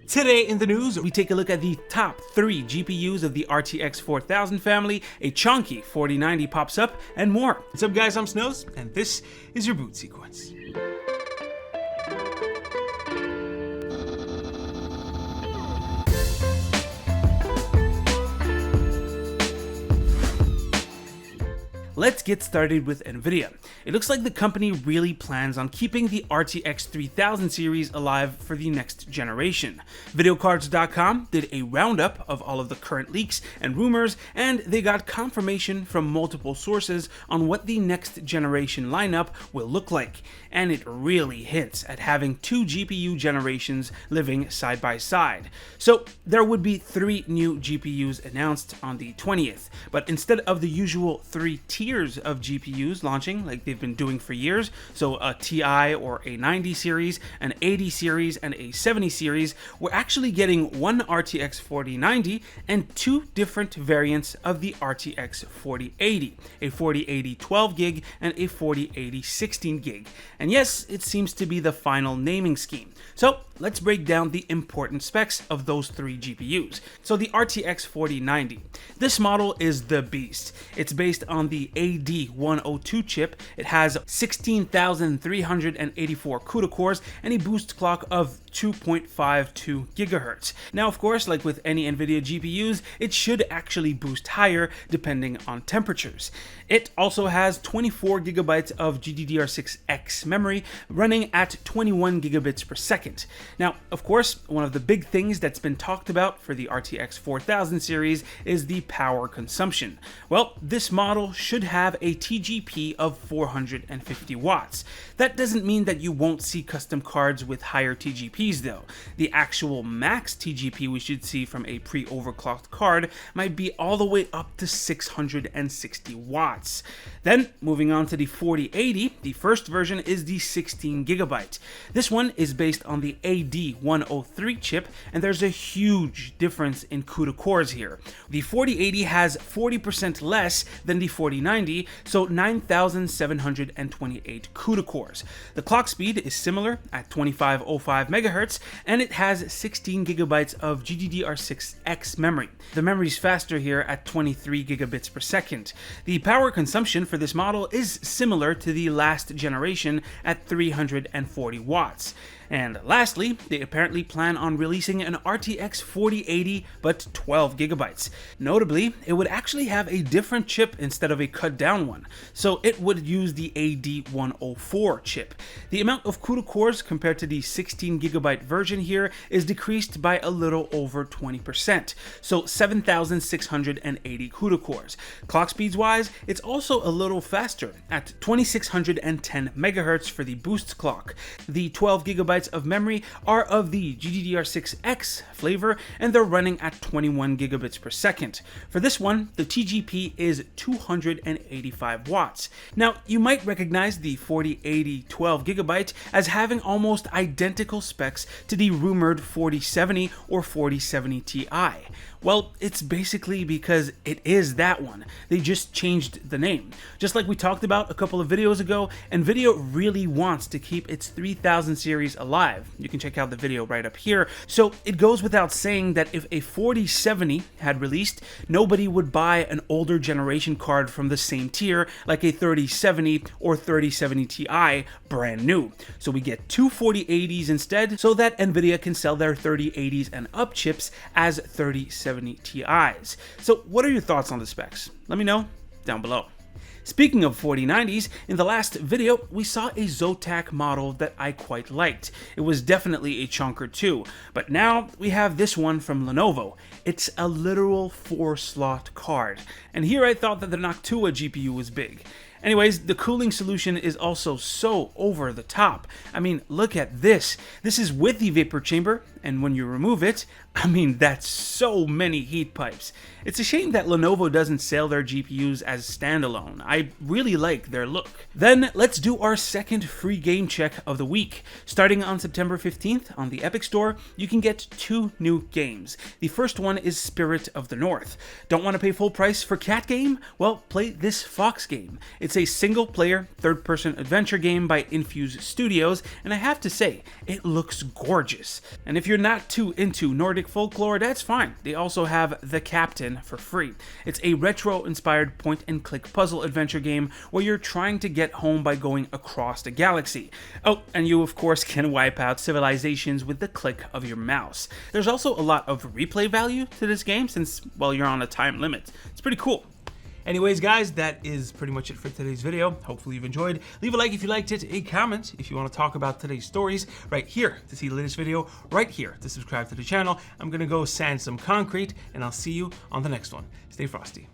Today in the news, we take a look at the top 3 GPUs of the RTX 4000 family, a chunky 4090 pops up, and more. What's up guys, I'm Snows, and this is your boot sequence. Let's get started with Nvidia. It looks like the company really plans on keeping the RTX 3000 series alive for the next generation. Videocards.com did a roundup of all of the current leaks and rumors, and they got confirmation from multiple sources on what the next generation lineup will look like. And it really hints at having 2 GPU generations living side by side. So there would be 3 new GPUs announced on the 20th, but instead of the usual 3 tiers of GPUs launching like they've been doing for years, so a TI or a 90 series, an 80 series, and a 70 series, we're actually getting one RTX 4090 and 2 different variants of the RTX 4080, a 4080 12 gig and a 4080 16 gig. And yes, it seems to be the final naming scheme. So let's break down the important specs of those 3 GPUs. So the RTX 4090. This model is the beast. It's based on the AD102 chip. It has 16,384 Cuda cores and a boost clock of 2.52 gigahertz. Now, of course, like with any Nvidia GPUs, it should actually boost higher depending on temperatures. It also has 24 gigabytes of GDDR6X memory running at 21 gigabits per second. Now, of course, one of the big things that's been talked about for the RTX 4000 series is the power consumption. Well, this model should have a TGP of 450 watts. That doesn't mean that you won't see custom cards with higher TGPs though. The actual max TGP we should see from a pre-overclocked card might be all the way up to 660 watts. Then, moving on to the 4080, the first version is the 16 gigabyte. This one is based on the AD103 chip, and there's a huge difference in CUDA cores here. The 4080 has 40% less than the 4090, so 9,728 CUDA cores. The clock speed is similar at 2505 Megahertz, and it has 16 gigabytes of GDDR6X memory. The memory's faster here at 23 gigabits per second. The power consumption for this model is similar to the last generation at 340 watts. And lastly, they apparently plan on releasing an RTX 4080 but 12 gigabytes. Notably, it would actually have a different chip instead of a cut down one, so it would use the AD104 chip. The amount of CUDA cores compared to the 16 gigabyte version here is decreased by a little over 20%, so 7,680 CUDA cores. Clock speeds wise, it's also a little faster at 2610 megahertz for the boost clock. The 12 gigabytes of memory are of the GDDR6X flavor, and they're running at 21 gigabits per second. For this one, the TGP is 285 watts. Now, you might recognize the 4080 12 gigabyte as having almost identical specs to the rumored 4070 or 4070 Ti. Well, it's basically because it is that one. They just changed the name. Just like we talked about a couple of videos ago, Nvidia really wants to keep its 3000 series alive. You can check out the video right up here. So it goes without saying that if a 4070 had released, nobody would buy an older generation card from the same tier like a 3070 or 3070 Ti brand new. So we get 2 4080s instead, so that Nvidia can sell their 3080s and up chips as 3070 Ti's. So what are your thoughts on the specs? Let me know down below. Speaking of 4090s, in the last video, we saw a Zotac model that I quite liked. It was definitely a chunker too, but now we have this one from Lenovo. It's a literal 4-slot card, and here I thought that the Noctua GPU was big. Anyways, the cooling solution is also so over the top. I mean, look at this. This is with the vapor chamber, and when you remove it, I mean, that's so many heat pipes. It's a shame that Lenovo doesn't sell their GPUs as standalone. I really like their look. Then let's do our second free game check of the week. Starting on September 15th on the Epic Store, you can get 2 new games. The first one is Spirit of the North. Don't want to pay full price for Cat Game? Well, play this Fox game. It's a single-player, third-person adventure game by Infuse Studios, and I have to say, it looks gorgeous. And if you're you're not too into Nordic folklore, that's fine. They also have The Captain for free. It's a retro-inspired point-and-click puzzle adventure game where you're trying to get home by going across the galaxy. Oh, and you of course can wipe out civilizations with the click of your mouse. There's also a lot of replay value to this game since, well, you're on a time limit. It's pretty cool. Anyways, guys, that is pretty much it for today's video. Hopefully you've enjoyed. Leave a like if you liked it, a comment if you want to talk about today's stories right here to see the latest video, right here to subscribe to the channel. I'm going to go sand some concrete, and I'll see you on the next one. Stay frosty.